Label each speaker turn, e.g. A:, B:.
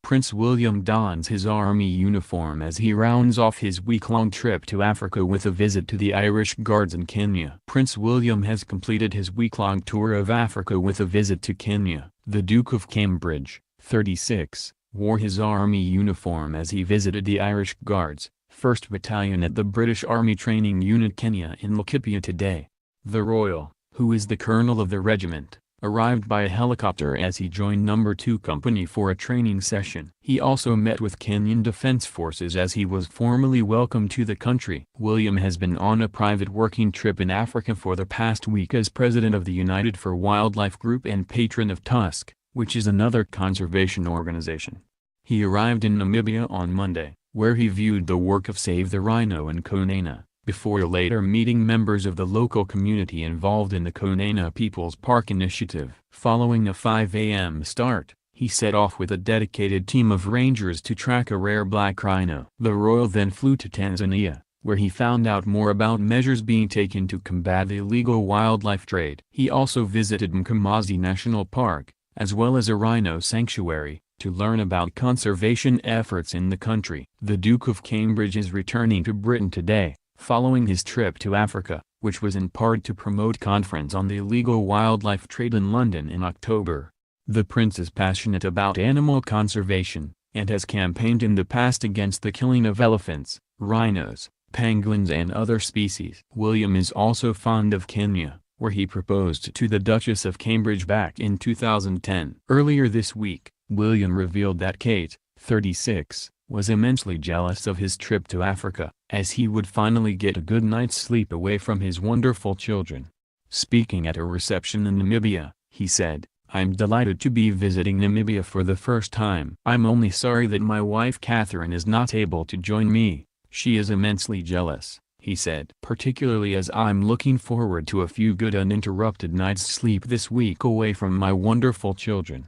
A: Prince William dons his army uniform as he rounds off his week-long trip to Africa with a visit to the Irish Guards in Kenya. Prince William has completed his week-long tour of Africa with a visit to Kenya. The Duke of Cambridge, 36, wore his army uniform as he visited the Irish Guards, 1st Battalion at the British Army Training Unit Kenya in Laikipia today. The Royal, who is the colonel of the regiment, arrived by a helicopter as he joined No. 2 Company for a training session. He also met with Kenyan Defence Forces as he was formally welcomed to the country. William has been on a private working trip in Africa for the past week as president of the United for Wildlife Group and patron of Tusk, which is another conservation organization. He arrived in Namibia on Monday, where he viewed the work of Save the Rhino in Kunene, before later meeting members of the local community involved in the Kunene People's Park initiative. Following a 5 a.m. start, he set off with a dedicated team of rangers to track a rare black rhino. The royal then flew to Tanzania, where he found out more about measures being taken to combat the illegal wildlife trade. He also visited Mkomazi National Park, as well as a rhino sanctuary, to learn about conservation efforts in the country. The Duke of Cambridge is returning to Britain today, following his trip to Africa, which was in part to promote conference on the illegal wildlife trade in London in October. The prince is passionate about animal conservation, and has campaigned in the past against the killing of elephants, rhinos, pangolins and other species. William is also fond of Kenya, where he proposed to the Duchess of Cambridge back in 2010. Earlier this week, William revealed that Kate, 36, was immensely jealous of his trip to Africa, as he would finally get a good night's sleep away from his wonderful children. Speaking at a reception in Namibia, he said, "I'm delighted to be visiting Namibia for the first time. I'm only sorry that my wife Catherine is not able to join me. She is immensely jealous," he said. "Particularly as I'm looking forward to a few good uninterrupted nights' sleep this week away from my wonderful children."